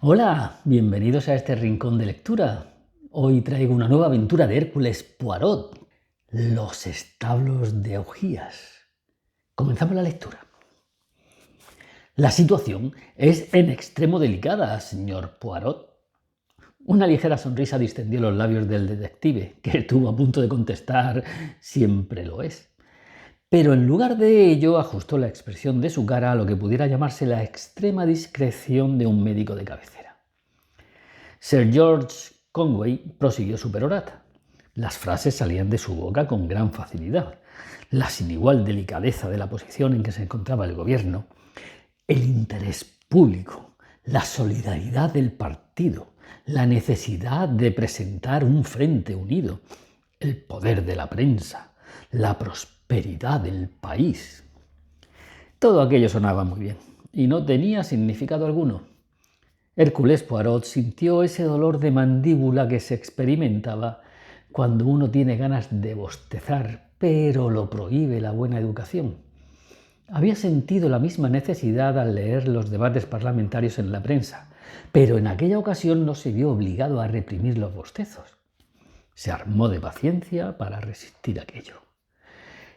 Hola, bienvenidos a este rincón de lectura. Hoy traigo una nueva aventura de Hércules Poirot, Los establos de Augías. Comenzamos la lectura. La situación es en extremo delicada, señor Poirot. Una ligera sonrisa distendió los labios del detective, que estuvo a punto de contestar siempre lo es. Pero en lugar de ello ajustó la expresión de su cara a lo que pudiera llamarse la extrema discreción de un médico de cabecera. Sir George Conway prosiguió su perorata. Las frases salían de su boca con gran facilidad. La sin igual delicadeza de la posición en que se encontraba el gobierno, el interés público, la solidaridad del partido, la necesidad de presentar un frente unido, el poder de la prensa, la prosperidad del país. Todo aquello sonaba muy bien y no tenía significado alguno. Hércules Poirot sintió ese dolor de mandíbula que se experimentaba cuando uno tiene ganas de bostezar, pero lo prohíbe la buena educación. Había sentido la misma necesidad al leer los debates parlamentarios en la prensa, pero en aquella ocasión no se vio obligado a reprimir los bostezos. Se armó de paciencia para resistir aquello.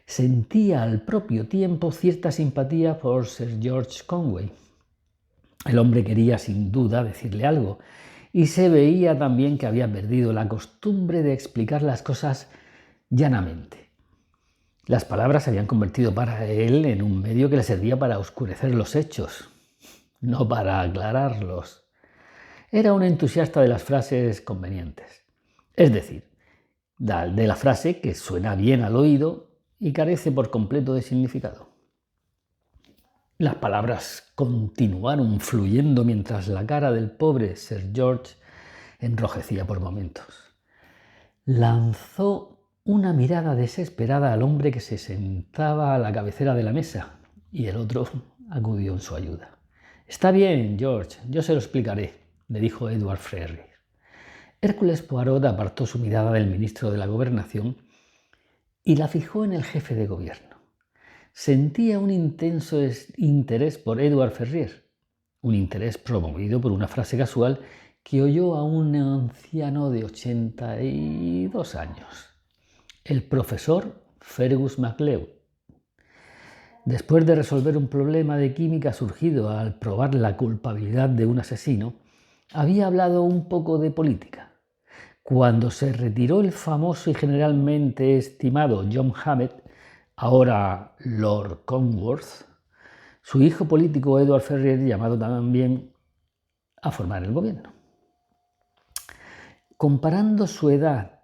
Sentía al propio tiempo cierta simpatía por Sir George Conway. El hombre quería sin duda decirle algo, y se veía también que había perdido la costumbre de explicar las cosas llanamente. Las palabras se habían convertido para él en un medio que le servía para oscurecer los hechos, no para aclararlos. Era un entusiasta de las frases convenientes, es decir, de la frase que suena bien al oído y carece por completo de significado. Las palabras continuaron fluyendo mientras la cara del pobre Sir George enrojecía por momentos. Lanzó una mirada desesperada al hombre que se sentaba a la cabecera de la mesa y el otro acudió en su ayuda. «Está bien, George, yo se lo explicaré», le dijo Edward Ferrars. Hércules Poirot apartó su mirada del ministro de la Gobernación y la fijó en el jefe de gobierno. Sentía un intenso interés por Edward Ferrars, un interés promovido por una frase casual que oyó a un anciano de 82 años, el profesor Fergus MacLeod. Después de resolver un problema de química surgido al probar la culpabilidad de un asesino, había hablado un poco de política. Cuando se retiró el famoso y generalmente estimado John Hammett, ahora Lord Conworth, su hijo político Edward Ferrars, llamado también a formar el gobierno. Comparando su edad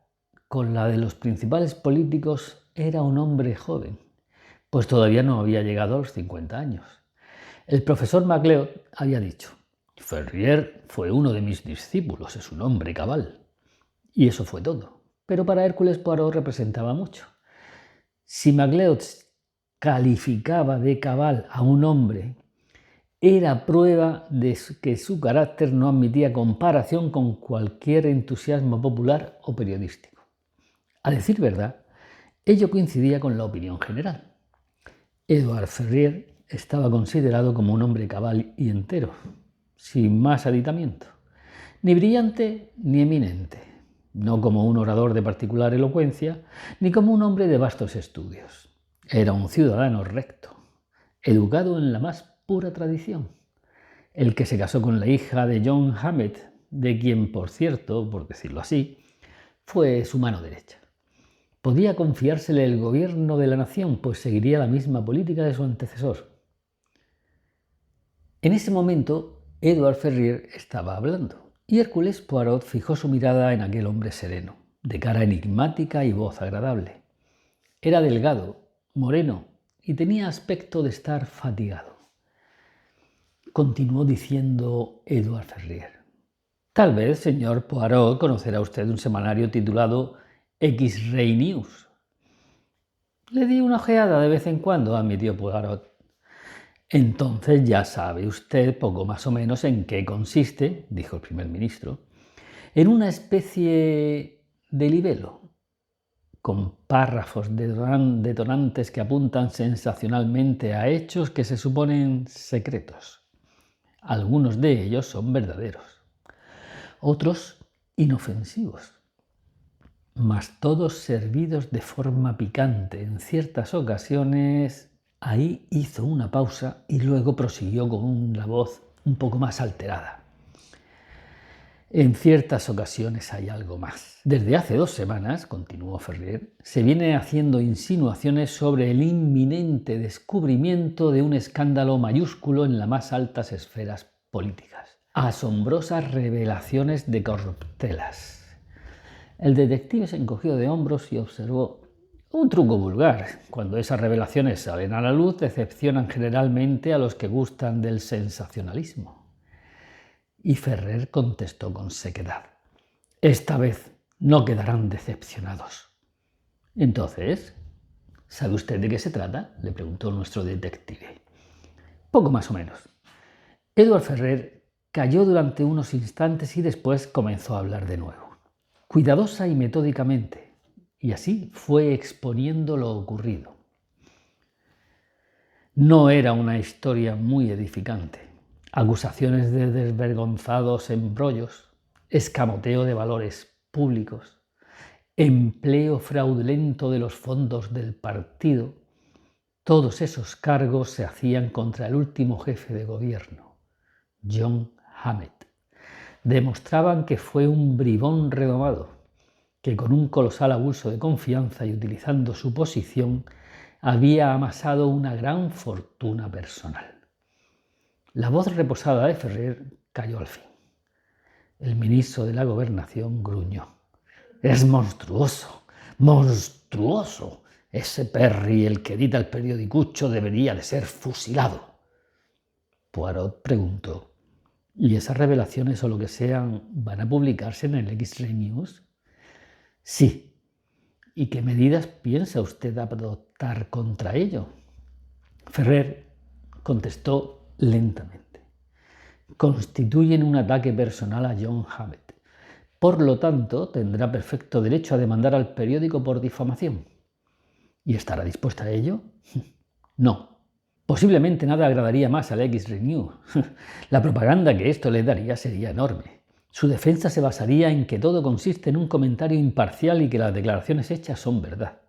con la de los principales políticos, era un hombre joven, pues todavía no había llegado a los 50 años. El profesor MacLeod había dicho: «Ferrars fue uno de mis discípulos, es un hombre cabal». Y eso fue todo. Pero para Hércules Poirot representaba mucho. Si MacLeod calificaba de cabal a un hombre, era prueba de que su carácter no admitía comparación con cualquier entusiasmo popular o periodístico. A decir verdad, ello coincidía con la opinión general. Edward Ferrars estaba considerado como un hombre cabal y entero, sin más aditamiento, ni brillante ni eminente, no como un orador de particular elocuencia, ni como un hombre de vastos estudios. Era un ciudadano recto, educado en la más pura tradición, el que se casó con la hija de John Hammett, de quien, por cierto, por decirlo así, fue su mano derecha. Podía confiársele el gobierno de la nación, pues seguiría la misma política de su antecesor. En ese momento, Edward Ferrars estaba hablando, y Hércules Poirot fijó su mirada en aquel hombre sereno, de cara enigmática y voz agradable. Era delgado, moreno y tenía aspecto de estar fatigado. Continuó diciendo Edward Ferrars: «Tal vez, señor Poirot, conocerá usted un semanario titulado X-Ray News». «Le di una ojeada de vez en cuando», admitió Poirot. «Entonces ya sabe usted poco más o menos en qué consiste», dijo el primer ministro, «en una especie de libelo, con párrafos detonantes que apuntan sensacionalmente a hechos que se suponen secretos. Algunos de ellos son verdaderos. otros inofensivos, mas todos servidos de forma picante. En ciertas ocasiones, ahí hizo una pausa y luego prosiguió con la voz un poco más alterada. En ciertas ocasiones hay algo más. Desde hace 2 semanas, continuó Ferrer, se viene haciendo insinuaciones sobre el inminente descubrimiento de un escándalo mayúsculo en las más altas esferas políticas. Asombrosas revelaciones de corruptelas. El detective se encogió de hombros y observó un truco vulgar. Cuando esas revelaciones salen a la luz, decepcionan generalmente a los que gustan del sensacionalismo. Y Ferrer contestó con sequedad: esta vez no quedarán decepcionados. Entonces, ¿sabe usted de qué se trata?, le preguntó nuestro detective. Poco más o menos. Edward Ferrer calló durante unos instantes y después comenzó a hablar de nuevo, cuidadosa y metódicamente, y así fue exponiendo lo ocurrido. No era una historia muy edificante. Acusaciones de desvergonzados embrollos, escamoteo de valores públicos, empleo fraudulento de los fondos del partido. Todos esos cargos se hacían contra el último jefe de gobierno, John Hammett. Demostraban que fue un bribón redomado, que con un colosal abuso de confianza y utilizando su posición había amasado una gran fortuna personal. La voz reposada de Ferrer cayó al fin. El ministro de la Gobernación gruñó: «Es monstruoso, monstruoso. Ese Perry, el que edita el periodicucho, debería de ser fusilado». Poirot preguntó: «¿Y esas revelaciones o lo que sean van a publicarse en el X-Ray News?» «Sí». «¿Y qué medidas piensa usted adoptar contra ello?» Ferrer contestó lentamente: «Constituyen un ataque personal a John Hammett. Por lo tanto, tendrá perfecto derecho a demandar al periódico por difamación». ¿Y estará dispuesta a ello? No. Posiblemente nada agradaría más al X-Ray News. La propaganda que esto le daría sería enorme. Su defensa se basaría en que todo consiste en un comentario imparcial y que las declaraciones hechas son verdad.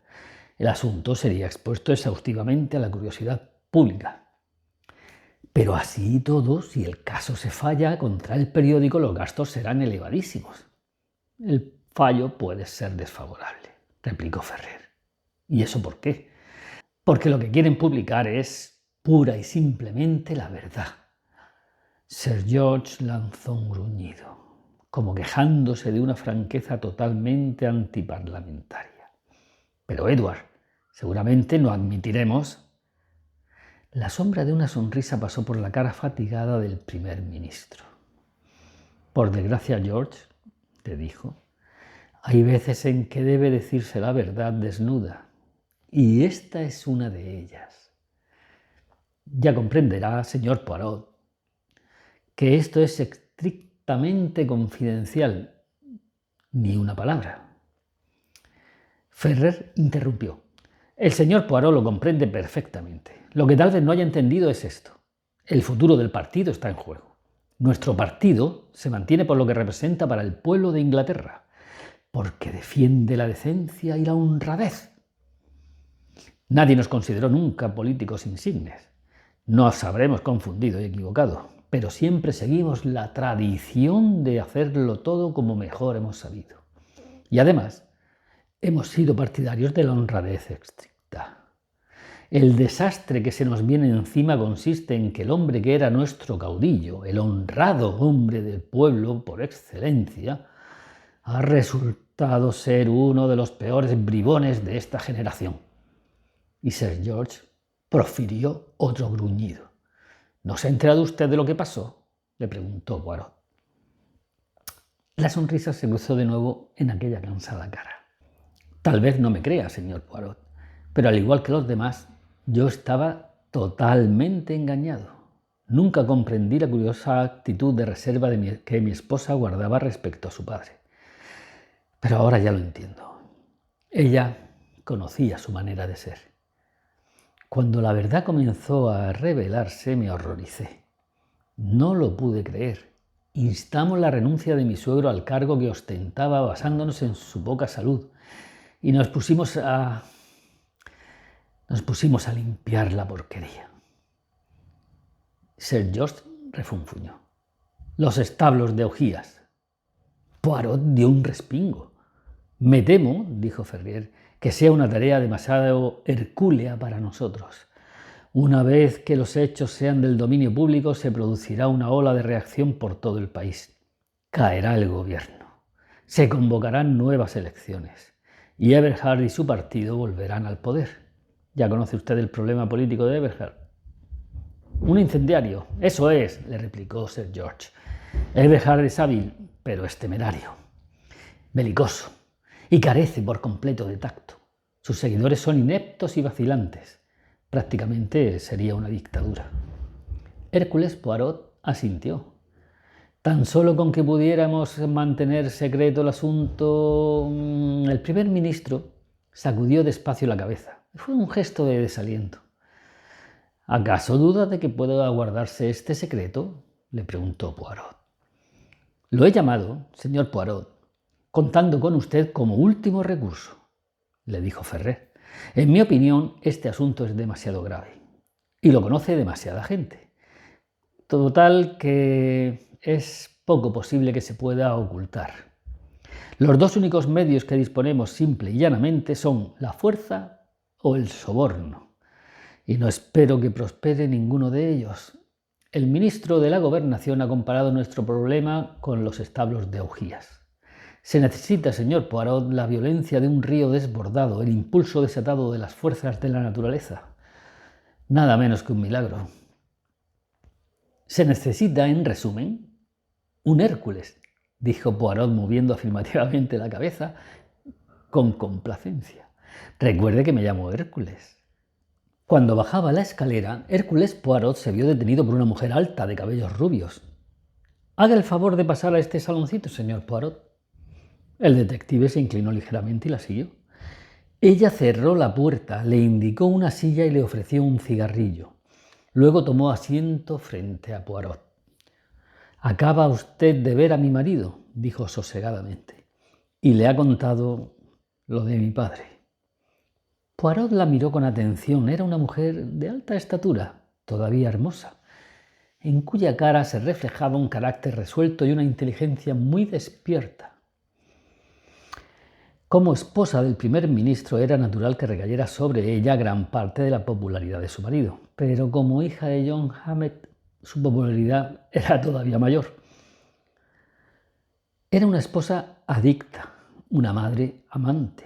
El asunto sería expuesto exhaustivamente a la curiosidad pública. Pero así y todo, si el caso se falla contra el periódico, los gastos serán elevadísimos. El fallo puede ser desfavorable, replicó Ferrer. ¿Y eso por qué? Porque lo que quieren publicar es pura y simplemente la verdad. Sir George lanzó un gruñido, como quejándose de una franqueza totalmente antiparlamentaria. Pero Edward, seguramente no admitiremos. La sombra de una sonrisa pasó por la cara fatigada del primer ministro. «Por desgracia, George», le dijo, «hay veces en que debe decirse la verdad desnuda, y esta es una de ellas. Ya comprenderá, señor Poirot, que esto es estrictamente confidencial. Ni una palabra». Ferrer interrumpió: «El señor Poirot lo comprende perfectamente. Lo que tal vez no haya entendido es esto. El futuro del partido está en juego. Nuestro partido se mantiene por lo que representa para el pueblo de Inglaterra, porque defiende la decencia y la honradez. Nadie nos consideró nunca políticos insignes. Nos habremos confundido y equivocado, pero siempre seguimos la tradición de hacerlo todo como mejor hemos sabido. Y además, hemos sido partidarios de la honradez estricta. El desastre que se nos viene encima consiste en que el hombre que era nuestro caudillo, el honrado hombre del pueblo por excelencia, ha resultado ser uno de los peores bribones de esta generación». Y Sir George profirió otro gruñido. «¿No se ha enterado usted de lo que pasó?», le preguntó Poirot. La sonrisa se cruzó de nuevo en aquella cansada cara. «Tal vez no me crea, señor Poirot, pero al igual que los demás, yo estaba totalmente engañado. Nunca comprendí la curiosa actitud de reserva que mi esposa guardaba respecto a su padre. Pero ahora ya lo entiendo. Ella conocía su manera de ser. Cuando la verdad comenzó a revelarse, me horroricé. No lo pude creer. Instamos la renuncia de mi suegro al cargo que ostentaba basándonos en su poca salud y nos pusimos a limpiar la porquería. Sir George refunfuñó. Los establos de Augías. Poirot dio un respingo. Me temo, dijo Ferrier, que sea una tarea demasiado hercúlea para nosotros. Una vez que los hechos sean del dominio público, se producirá una ola de reacción por todo el país. Caerá el gobierno. Se convocarán nuevas elecciones. Y Eberhard y su partido volverán al poder. Ya conoce usted el problema político de Eberhard. Un incendiario. Eso es, le replicó Sir George. Eberhard es hábil, pero es temerario. Belicoso. Y carece por completo de tacto. Sus seguidores son ineptos y vacilantes. Prácticamente sería una dictadura. Hércules Poirot asintió. Tan solo con que pudiéramos mantener secreto el asunto. El primer ministro sacudió despacio la cabeza. Fue un gesto de desaliento. ¿Acaso duda de que pueda guardarse este secreto?, le preguntó Poirot. Lo he llamado, señor Poirot, contando con usted como último recurso, le dijo Ferrer. En mi opinión, este asunto es demasiado grave y lo conoce demasiada gente. Todo tal que es poco posible que se pueda ocultar. Los dos únicos medios que disponemos simple y llanamente son la fuerza o el soborno. Y no espero que prospere ninguno de ellos. El ministro de la Gobernación ha comparado nuestro problema con los establos de Augías. Se necesita, señor Poirot, la violencia de un río desbordado, el impulso desatado de las fuerzas de la naturaleza. Nada menos que un milagro. Se necesita, en resumen, un Hércules, dijo Poirot moviendo afirmativamente la cabeza con complacencia. Recuerde que me llamo Hércules. Cuando bajaba la escalera, Hércules Poirot se vio detenido por una mujer alta de cabellos rubios. Haga el favor de pasar a este saloncito, señor Poirot. El detective se inclinó ligeramente y la siguió. Ella cerró la puerta, le indicó una silla y le ofreció un cigarrillo. Luego tomó asiento frente a Poirot. «Acaba usted de ver a mi marido», dijo sosegadamente, «y le ha contado lo de mi padre». Poirot la miró con atención. Era una mujer de alta estatura, todavía hermosa, en cuya cara se reflejaba un carácter resuelto y una inteligencia muy despierta. Como esposa del primer ministro era natural que recayera sobre ella gran parte de la popularidad de su marido, pero como hija de John Hammett, su popularidad era todavía mayor. Era una esposa adicta, una madre amante,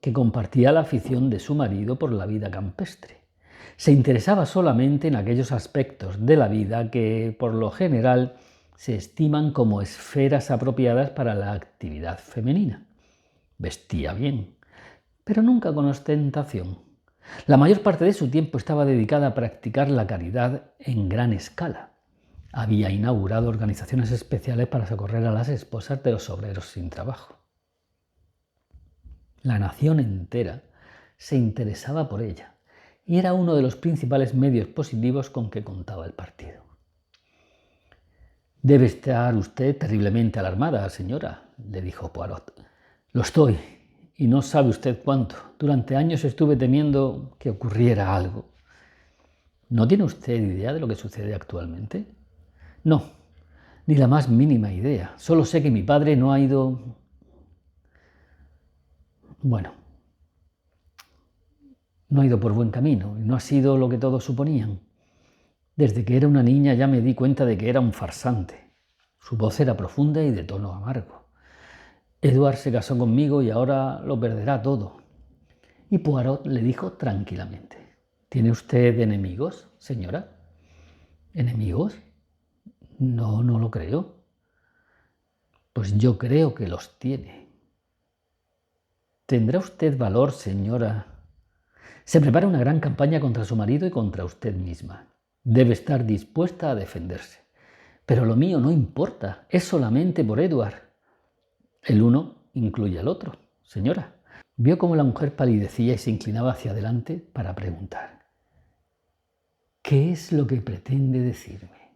que compartía la afición de su marido por la vida campestre. Se interesaba solamente en aquellos aspectos de la vida que, por lo general, se estiman como esferas apropiadas para la actividad femenina. Vestía bien, pero nunca con ostentación. La mayor parte de su tiempo estaba dedicada a practicar la caridad en gran escala. Había inaugurado organizaciones especiales para socorrer a las esposas de los obreros sin trabajo. La nación entera se interesaba por ella y era uno de los principales medios positivos con que contaba el partido. «Debe estar usted terriblemente alarmada, señora», le dijo Poirot. «Lo estoy, y no sabe usted cuánto. Durante años estuve temiendo que ocurriera algo». «¿No tiene usted idea de lo que sucede actualmente?» «No, ni la más mínima idea. Solo sé que mi padre no ha ido... no ha ido por buen camino y no ha sido lo que todos suponían. Desde que era una niña ya me di cuenta de que era un farsante. Su voz era profunda y de tono amargo. Edward se casó conmigo y ahora lo perderá todo». Y Poirot le dijo tranquilamente: «¿Tiene usted enemigos, señora?» «¿Enemigos? No, no lo creo». «Pues yo creo que los tiene». «¿Tendrá usted valor, señora? Se prepara una gran campaña contra su marido y contra usted misma. Debe estar dispuesta a defenderse. Pero lo mío no importa, es solamente por Edward». «El uno incluye al otro, señora». Vio cómo la mujer palidecía y se inclinaba hacia adelante para preguntar: «¿Qué es lo que pretende decirme?».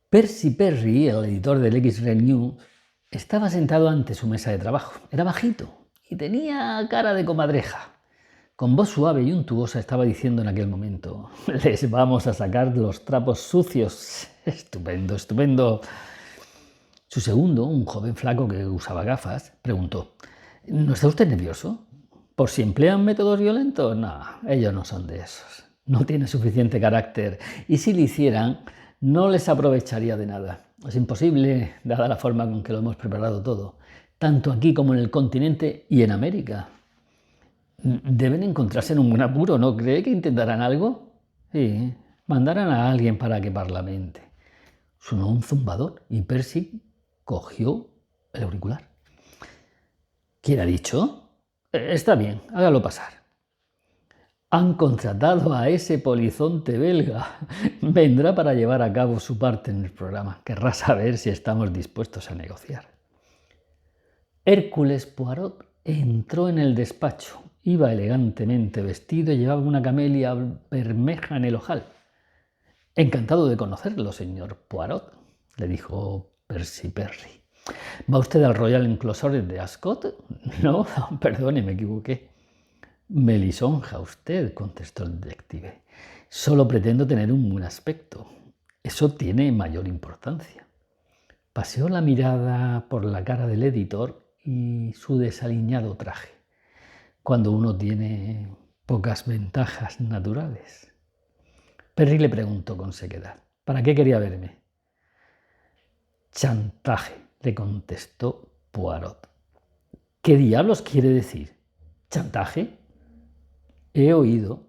Percy Perry, el editor del X-Ray News, estaba sentado ante su mesa de trabajo. Era bajito y tenía cara de comadreja. Con voz suave y untuosa estaba diciendo en aquel momento: «Les vamos a sacar los trapos sucios». Estupendo, estupendo. Su segundo, un joven flaco que usaba gafas, preguntó: «¿No está usted nervioso? ¿Por si emplean métodos violentos?» «No, ellos no son de esos. No tiene suficiente carácter y si lo hicieran, no les aprovecharía de nada. Es imposible, dada la forma con que lo hemos preparado todo, tanto aquí como en el continente y en América. Deben encontrarse en un buen apuro, ¿no cree que intentarán algo?» «Sí, mandarán a alguien para que parlamente». Sonó un zumbador y Percy cogió el auricular. «¿Quién ha dicho?» «Está bien, hágalo pasar». «Han contratado a ese polizonte belga. Vendrá para llevar a cabo su parte en el programa. Querrá saber si estamos dispuestos a negociar». Hércules Poirot entró en el despacho. Iba elegantemente vestido y llevaba una camelia bermeja en el ojal. «Encantado de conocerlo, señor Poirot», le dijo Percy Perry. «¿Va usted al Royal Enclosure de Ascot?» «No, perdone, me equivoqué». «Me lisonja usted», contestó el detective. «Solo pretendo tener un buen aspecto. Eso tiene mayor importancia». Paseó la mirada por la cara del editor y su desaliñado traje. Cuando uno tiene pocas ventajas naturales. Perry le preguntó con sequedad: «¿Para qué quería verme?» «Chantaje», le contestó Poirot. «¿Qué diablos quiere decir? ¿Chantaje?» «He oído,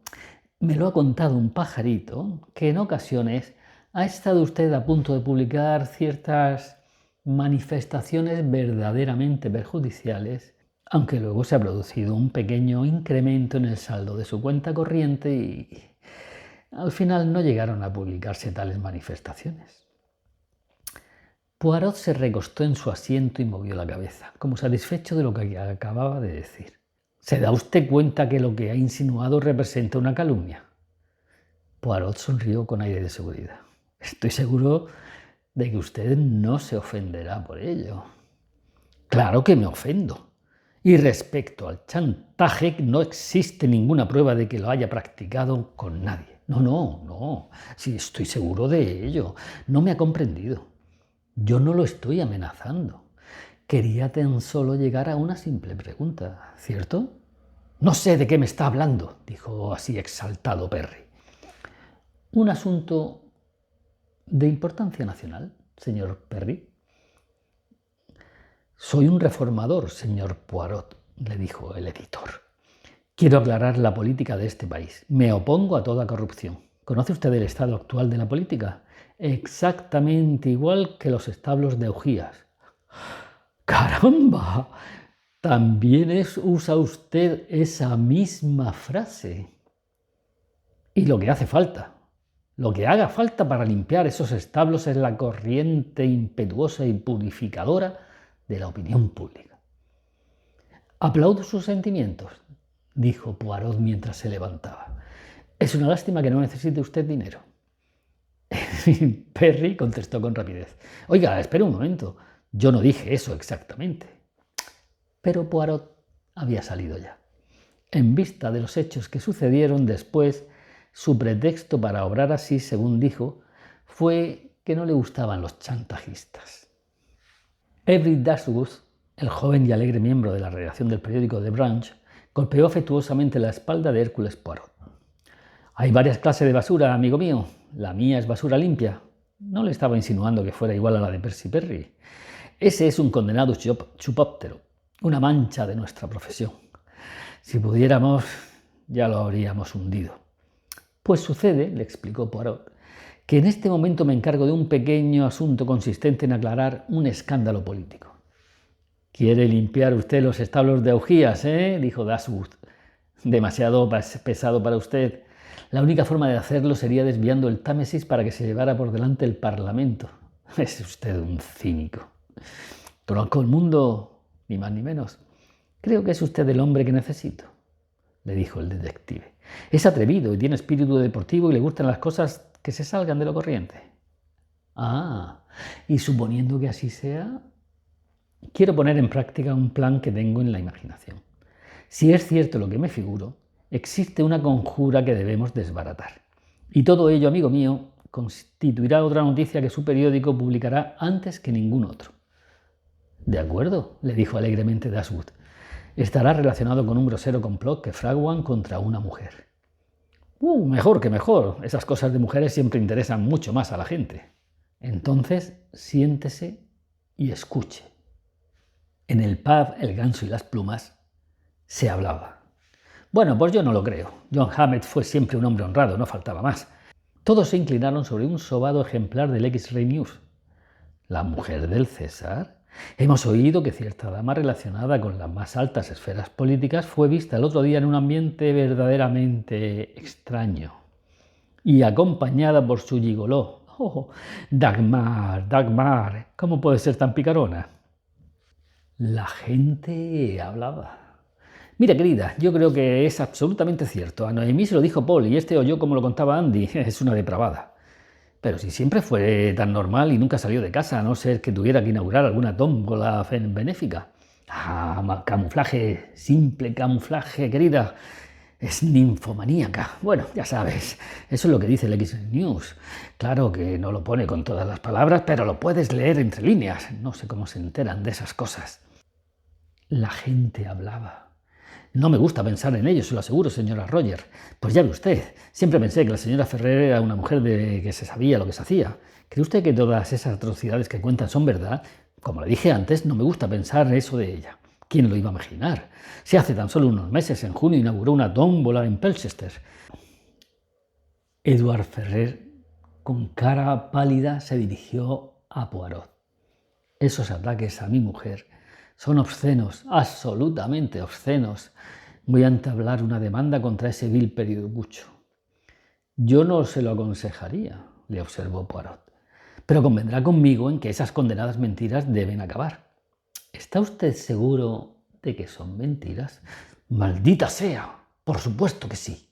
me lo ha contado un pajarito, que en ocasiones ha estado usted a punto de publicar ciertas manifestaciones verdaderamente perjudiciales, aunque luego se ha producido un pequeño incremento en el saldo de su cuenta corriente y al final no llegaron a publicarse tales manifestaciones». Poirot se recostó en su asiento y movió la cabeza, como satisfecho de lo que acababa de decir. «¿Se da usted cuenta que lo que ha insinuado representa una calumnia?» Poirot sonrió con aire de seguridad. «Estoy seguro de que usted no se ofenderá por ello». «Claro que me ofendo. Y respecto al chantaje, no existe ninguna prueba de que lo haya practicado con nadie». No. Sí, estoy seguro de ello. No me ha comprendido. Yo no lo estoy amenazando. Quería tan solo llegar a una simple pregunta, ¿cierto?» «No sé de qué me está hablando», dijo así exaltado Perry. «Un asunto de importancia nacional, señor Perry». «Soy un reformador, señor Poirot», le dijo el editor. «Quiero aclarar la política de este país. Me opongo a toda corrupción. ¿Conoce usted el estado actual de la política? Exactamente igual que los establos de augías». «¡Caramba! También usa usted esa misma frase». «Y lo que hace falta, lo que haga falta para limpiar esos establos es la corriente impetuosa y purificadora de la opinión pública». «Aplaudo sus sentimientos», dijo Poirot mientras se levantaba. «Es una lástima que no necesite usted dinero». Perry contestó con rapidez: «Oiga, espere un momento. Yo no dije eso exactamente». Pero Poirot había salido ya. En vista de los hechos que sucedieron después, su pretexto para obrar así, según dijo, fue que no le gustaban los chantajistas. Everett Dashwood, el joven y alegre miembro de la redacción del periódico The Branch, golpeó afectuosamente la espalda de Hércules Poirot. «Hay varias clases de basura, amigo mío. La mía es basura limpia». No le estaba insinuando que fuera igual a la de Percy Perry. «Ese es un condenado chupóptero, una mancha de nuestra profesión. Si pudiéramos, ya lo habríamos hundido». «Pues sucede», le explicó Poirot, «que en este momento me encargo de un pequeño asunto consistente en aclarar un escándalo político». «Quiere limpiar usted los establos de augías, dijo Dashwood. «Demasiado pesado para usted. La única forma de hacerlo sería desviando el Támesis para que se llevara por delante el Parlamento». «Es usted un cínico». «Conozco el mundo, ni más ni menos. Creo que es usted el hombre que necesito», le dijo el detective. «Es atrevido y tiene espíritu deportivo y le gustan las cosas que se salgan de lo corriente». Ah, y suponiendo que así sea, quiero poner en práctica un plan que tengo en la imaginación. Si es cierto lo que me figuro, existe una conjura que debemos desbaratar. Y todo ello, amigo mío, constituirá otra noticia que su periódico publicará antes que ningún otro. De acuerdo, le dijo alegremente Dashwood. Estará relacionado con un grosero complot que fraguan contra una mujer. Mejor que mejor. Esas cosas de mujeres siempre interesan mucho más a la gente. Entonces, siéntese y escuche. En el pub El Ganso y las Plumas se hablaba. Bueno, pues yo no lo creo. John Hammett fue siempre un hombre honrado, no faltaba más. Todos se inclinaron sobre un sobado ejemplar del X-Ray News. ¿La mujer del César? Hemos oído que cierta dama relacionada con las más altas esferas políticas fue vista el otro día en un ambiente verdaderamente extraño y acompañada por su gigoló. ¡Oh, Dagmar, Dagmar! ¿Cómo puede ser tan picarona? La gente hablaba. Mira, querida, yo creo que es absolutamente cierto. A Noemí se lo dijo Paul y este oyó como lo contaba Andy. Es una depravada. Pero si siempre fue tan normal y nunca salió de casa, a no ser que tuviera que inaugurar alguna tómbola benéfica. Camuflaje, simple camuflaje, querida. Es ninfomaníaca. Bueno, ya sabes, eso es lo que dice el X-News. Claro que no lo pone con todas las palabras, pero lo puedes leer entre líneas. No sé cómo se enteran de esas cosas. La gente hablaba. No me gusta pensar en ello, se lo aseguro, señora Roger. Pues ya ve usted, siempre pensé que la señora Ferrer era una mujer de que se sabía lo que se hacía. ¿Cree usted que todas esas atrocidades que cuentan son verdad? Como le dije antes, no me gusta pensar eso de ella. ¿Quién lo iba a imaginar? Si hace tan solo unos meses, en junio, inauguró una tómbola en Pelchester. Edward Ferrer, con cara pálida, se dirigió a Poirot. Esos ataques a mi mujer son obscenos, absolutamente obscenos. Voy a entablar una demanda contra ese vil periodicucho. Yo no se lo aconsejaría, le observó Poirot, pero convendrá conmigo en que esas condenadas mentiras deben acabar. ¿Está usted seguro de que son mentiras? ¡Maldita sea! Por supuesto que sí.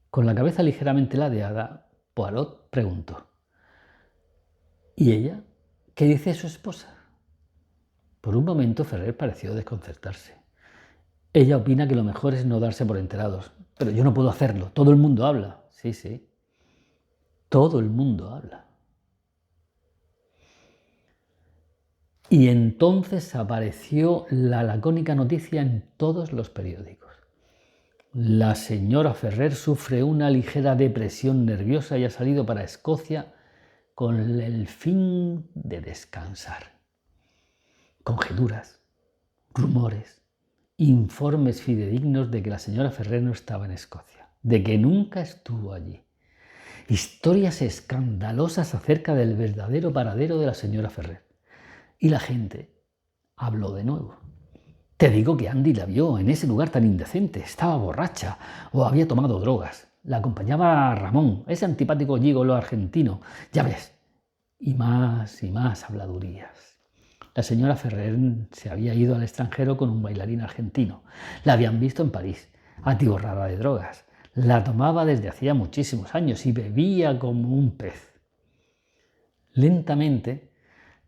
Con la cabeza ligeramente ladeada, Poirot preguntó: ¿y ella? ¿Qué dice su esposa? Por un momento Ferrer pareció desconcertarse. Ella opina que lo mejor es no darse por enterados. Pero yo no puedo hacerlo. Todo el mundo habla. Sí, sí. Todo el mundo habla. Y entonces apareció la lacónica noticia en todos los periódicos. La señora Ferrer sufre una ligera depresión nerviosa y ha salido para Escocia con el fin de descansar. Conjeturas, rumores, informes fidedignos de que la señora Ferrer no estaba en Escocia, de que nunca estuvo allí. Historias escandalosas acerca del verdadero paradero de la señora Ferrer. Y la gente habló de nuevo. Te digo que Andy la vio en ese lugar tan indecente. Estaba borracha o había tomado drogas. La acompañaba Ramón, ese antipático gigolo argentino. Ya ves. Y más habladurías. La señora Ferrer se había ido al extranjero con un bailarín argentino. La habían visto en París, atiborrada de drogas. La tomaba desde hacía muchísimos años y bebía como un pez. Lentamente,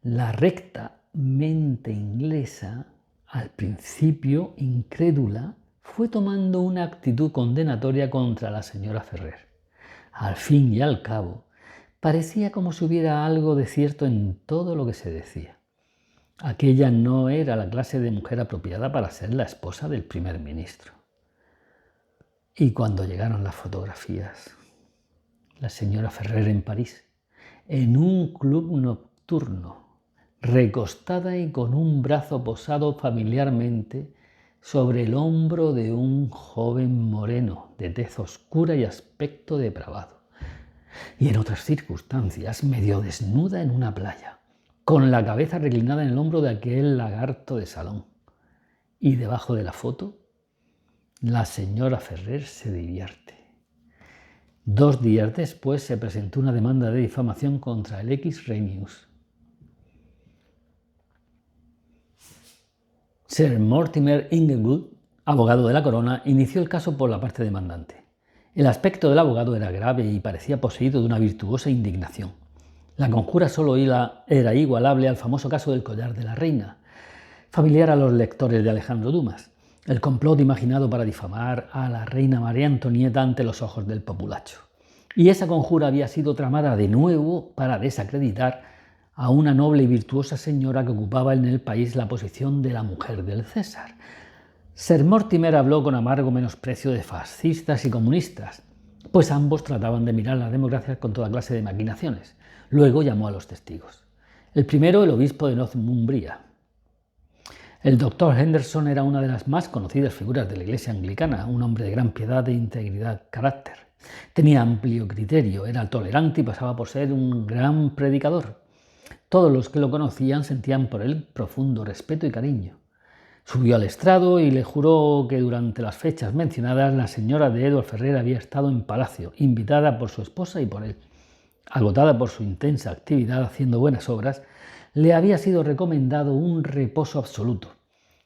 la recta mente inglesa, al principio incrédula, fue tomando una actitud condenatoria contra la señora Ferrer. Al fin y al cabo, parecía como si hubiera algo de cierto en todo lo que se decía. Aquella no era la clase de mujer apropiada para ser la esposa del primer ministro. Y cuando llegaron las fotografías, la señora Ferrer en París, en un club nocturno, recostada y con un brazo posado familiarmente sobre el hombro de un joven moreno de tez oscura y aspecto depravado, y en otras circunstancias medio desnuda en una playa, con la cabeza reclinada en el hombro de aquel lagarto de salón. Y debajo de la foto, la señora Ferrer se divierte. 2 días después se presentó una demanda de difamación contra el X-Ray News. Sir Mortimer Inglewood, abogado de la corona, inició el caso por la parte demandante. El aspecto del abogado era grave y parecía poseído de una virtuosa indignación. La conjura solo era igualable al famoso caso del collar de la reina, familiar a los lectores de Alejandro Dumas, el complot imaginado para difamar a la reina María Antonieta ante los ojos del populacho. Y esa conjura había sido tramada de nuevo para desacreditar a una noble y virtuosa señora que ocupaba en el país la posición de la mujer del César. Sir Mortimer habló con amargo menosprecio de fascistas y comunistas, pues ambos trataban de mirar las democracias con toda clase de maquinaciones. Luego llamó a los testigos. El primero, el obispo de Northumbria. El doctor Henderson era una de las más conocidas figuras de la Iglesia anglicana, un hombre de gran piedad e integridad carácter. Tenía amplio criterio, era tolerante y pasaba por ser un gran predicador. Todos los que lo conocían sentían por él profundo respeto y cariño. Subió al estrado y le juró que durante las fechas mencionadas la señora de Edward Ferrer había estado en palacio, invitada por su esposa y por él. Agotada por su intensa actividad haciendo buenas obras, le había sido recomendado un reposo absoluto.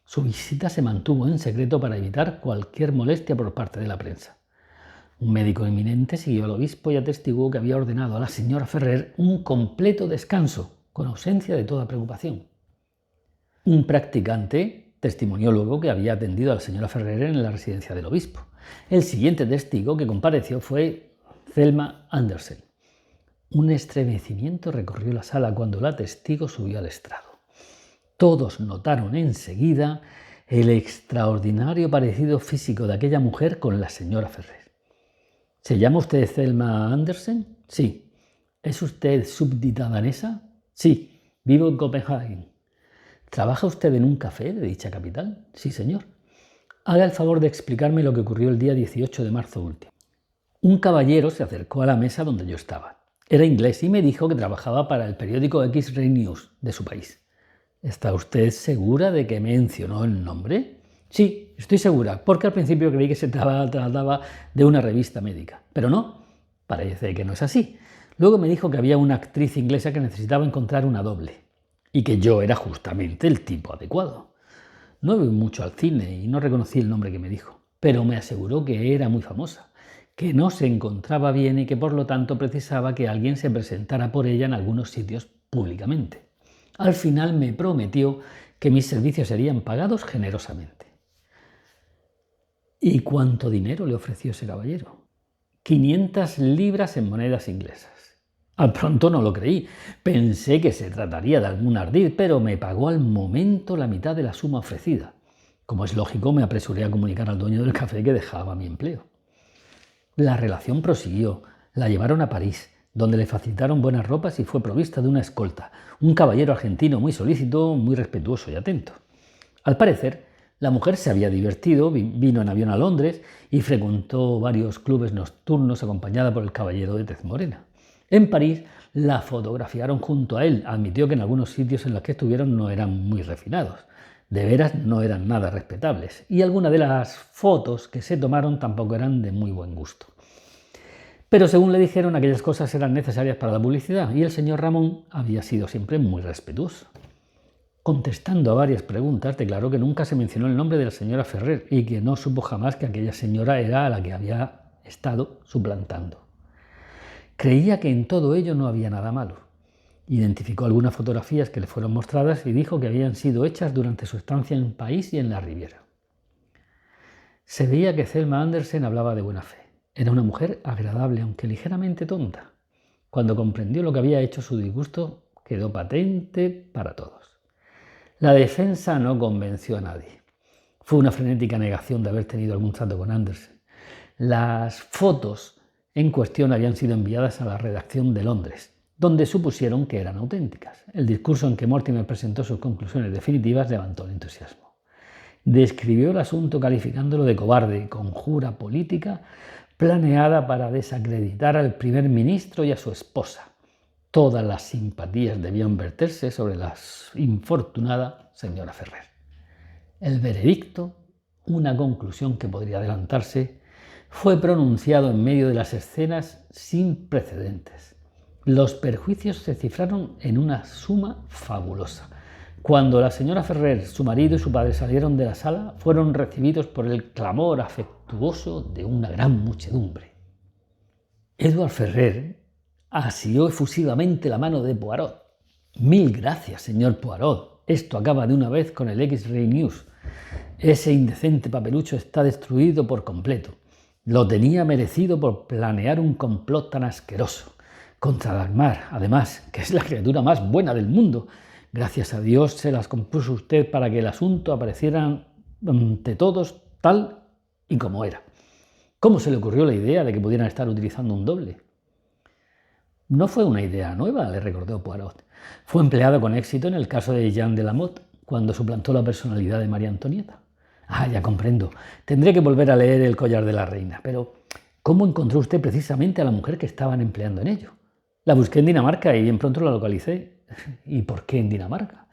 Su visita se mantuvo en secreto para evitar cualquier molestia por parte de la prensa. Un médico eminente siguió al obispo y atestiguó que había ordenado a la señora Ferrer un completo descanso, con ausencia de toda preocupación. Un practicante testimonió luego que había atendido a la señora Ferrer en la residencia del obispo. El siguiente testigo que compareció fue Thelma Anderson. Un estremecimiento recorrió la sala cuando la testigo subió al estrado. Todos notaron enseguida el extraordinario parecido físico de aquella mujer con la señora Ferrer. ¿Se llama usted Thelma Anderson? Sí. ¿Es usted súbdita danesa? Sí. Vivo en Copenhague. ¿Trabaja usted en un café de dicha capital? Sí, señor. Haga el favor de explicarme lo que ocurrió el día 18 de marzo último. Un caballero se acercó a la mesa donde yo estaba. Era inglés y me dijo que trabajaba para el periódico X-Ray News de su país. ¿Está usted segura de que mencionó el nombre? Sí, estoy segura, porque al principio creí que se trataba de una revista médica. Pero no, parece que no es así. Luego me dijo que había una actriz inglesa que necesitaba encontrar una doble y que yo era justamente el tipo adecuado. No voy mucho al cine y no reconocí el nombre que me dijo, pero me aseguró que era muy famosa, que no se encontraba bien y que por lo tanto precisaba que alguien se presentara por ella en algunos sitios públicamente. Al final me prometió que mis servicios serían pagados generosamente. ¿Y cuánto dinero le ofreció ese caballero? 500 libras en monedas inglesas. Al pronto no lo creí. Pensé que se trataría de algún ardid, pero me pagó al momento la mitad de la suma ofrecida. Como es lógico, me apresuré a comunicar al dueño del café que dejaba mi empleo. La relación prosiguió. La llevaron a París, donde le facilitaron buenas ropas y fue provista de una escolta, un caballero argentino muy solícito, muy respetuoso y atento. Al parecer, la mujer se había divertido, vino en avión a Londres y frecuentó varios clubes nocturnos acompañada por el caballero de tez morena. En París la fotografiaron junto a él. Admitió que en algunos sitios en los que estuvieron no eran muy refinados. De veras no eran nada respetables. Y algunas de las fotos que se tomaron tampoco eran de muy buen gusto. Pero según le dijeron, aquellas cosas eran necesarias para la publicidad y el señor Ramón había sido siempre muy respetuoso. Contestando a varias preguntas, declaró que nunca se mencionó el nombre de la señora Ferrer y que no supo jamás que aquella señora era a la que había estado suplantando. Creía que en todo ello no había nada malo. Identificó algunas fotografías que le fueron mostradas y dijo que habían sido hechas durante su estancia en París y en la Riviera. Se veía que Thelma Anderson hablaba de buena fe. Era una mujer agradable, aunque ligeramente tonta. Cuando comprendió lo que había hecho, su disgusto quedó patente para todos. La defensa no convenció a nadie. Fue una frenética negación de haber tenido algún trato con Anderson. Las fotos en cuestión habían sido enviadas a la redacción de Londres, donde supusieron que eran auténticas. El discurso en que Mortimer presentó sus conclusiones definitivas levantó el entusiasmo. Describió el asunto calificándolo de cobarde, conjura política planeada para desacreditar al primer ministro y a su esposa. Todas las simpatías debían verterse sobre la infortunada señora Ferrer. El veredicto, una conclusión que podría adelantarse, fue pronunciado en medio de las escenas sin precedentes. Los perjuicios se cifraron en una suma fabulosa. Cuando la señora Ferrer, su marido y su padre salieron de la sala, fueron recibidos por el clamor afectuoso de una gran muchedumbre. Edward Ferrer asió efusivamente la mano de Poirot. «Mil gracias, señor Poirot. Esto acaba de una vez con el X-Ray News. Ese indecente papelucho está destruido por completo. Lo tenía merecido por planear un complot tan asqueroso. Contra Dagmar, además, que es la criatura más buena del mundo. Gracias a Dios se las compuso usted para que el asunto apareciera ante todos tal y como era. ¿Cómo se le ocurrió la idea de que pudieran estar utilizando un doble?» No fue una idea nueva, le recordó Poirot. Fue empleada con éxito en el caso de Jean de Lamotte, cuando suplantó la personalidad de María Antonieta. Ah, ya comprendo. Tendré que volver a leer El collar de la reina. Pero, ¿cómo encontró usted precisamente a la mujer que estaban empleando en ello? La busqué en Dinamarca y bien pronto la localicé. ¿Y por qué en Dinamarca?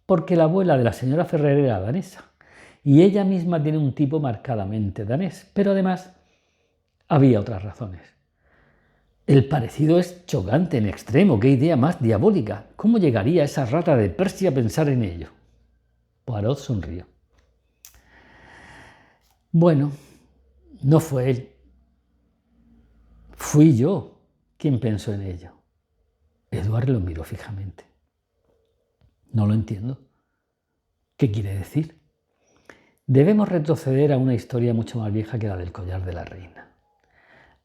Porque la abuela de la señora Ferrer era danesa. Y ella misma tiene un tipo marcadamente danés. Pero además, había otras razones. El parecido es chocante en extremo. ¡Qué idea más diabólica! ¿Cómo llegaría esa rata de Persia a pensar en ello? Poirot sonrió. Bueno, no fue él. Fui yo quien pensó en ello. Edward lo miró fijamente. No lo entiendo. ¿Qué quiere decir? Debemos retroceder a una historia mucho más vieja que la del collar de la reina.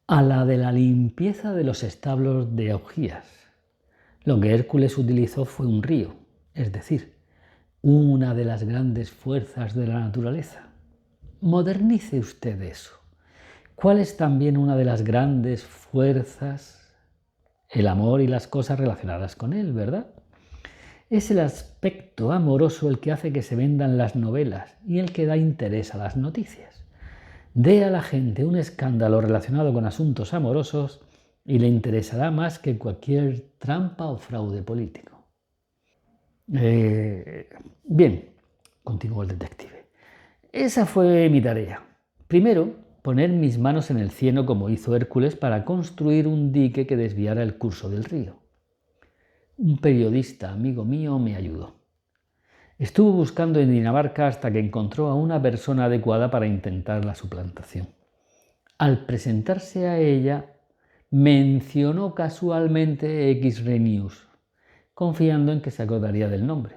A la de la limpieza de los establos de Augías. Lo que Hércules utilizó fue un río, es decir, una de las grandes fuerzas de la naturaleza. Modernice usted eso. ¿Cuál es también una de las grandes fuerzas? El amor y las cosas relacionadas con él, ¿verdad? Es el aspecto amoroso el que hace que se vendan las novelas y el que da interés a las noticias. Dé a la gente un escándalo relacionado con asuntos amorosos y le interesará más que cualquier trampa o fraude político. Bien, continuó el detective. Esa fue mi tarea. Primero, poner mis manos en el cieno como hizo Hércules para construir un dique que desviara el curso del río. Un periodista amigo mío me ayudó. Estuvo buscando en Dinamarca hasta que encontró a una persona adecuada para intentar la suplantación. Al presentarse a ella, mencionó casualmente X-Ray News, confiando en que se acordaría del nombre.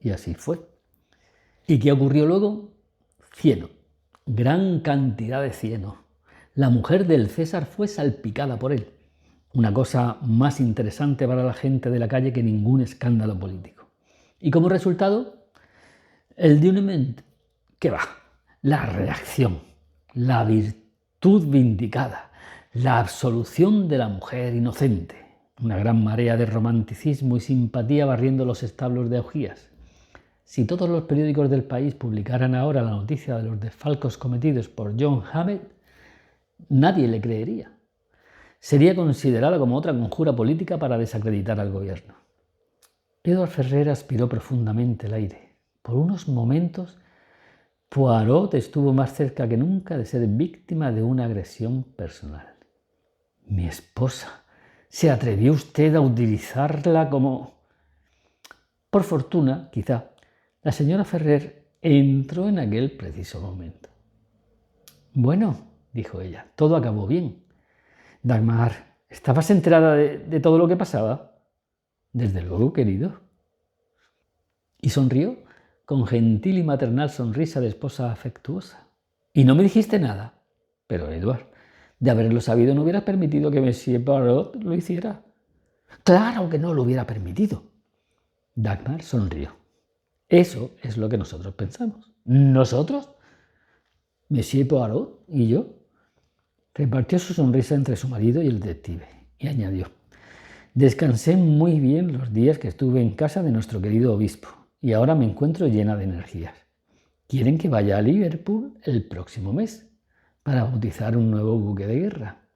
Y así fue. ¿Y qué ocurrió luego? Cieno. Gran cantidad de cieno. La mujer del César fue salpicada por él. Una cosa más interesante para la gente de la calle que ningún escándalo político. Y como resultado, el dénouement. ¿Qué va? La reacción, la virtud vindicada, la absolución de la mujer inocente. Una gran marea de romanticismo y simpatía barriendo los establos de Augías. Si todos los periódicos del país publicaran ahora la noticia de los desfalcos cometidos por John Hammett, nadie le creería. Sería considerada como otra conjura política para desacreditar al gobierno. Edward Ferrer aspiró profundamente el aire. Por unos momentos, Poirot estuvo más cerca que nunca de ser víctima de una agresión personal. Mi esposa, ¿se atrevió usted a utilizarla como...? Por fortuna, quizá, la señora Ferrer entró en aquel preciso momento. Bueno, dijo ella, todo acabó bien. Dagmar, ¿estabas enterada de todo lo que pasaba? Desde luego, querido. Y sonrió con gentil y maternal sonrisa de esposa afectuosa. Y no me dijiste nada. Pero, Edward, de haberlo sabido no hubieras permitido que Monsieur Poirot lo hiciera. Claro que no lo hubiera permitido. Dagmar sonrió. Eso es lo que nosotros pensamos. ¿Nosotros? Monsieur Poirot y yo. Repartió su sonrisa entre su marido y el detective y añadió: descansé muy bien los días que estuve en casa de nuestro querido obispo y ahora me encuentro llena de energías. Quieren que vaya a Liverpool el próximo mes para bautizar un nuevo buque de guerra.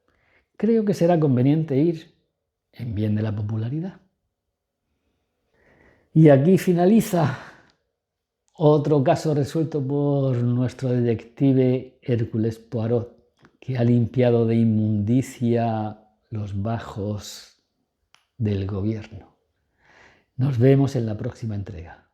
Creo que será conveniente ir en bien de la popularidad. Y aquí finaliza otro caso resuelto por nuestro detective Hércules Poirot, que ha limpiado de inmundicia los bajos del gobierno. Nos vemos en la próxima entrega.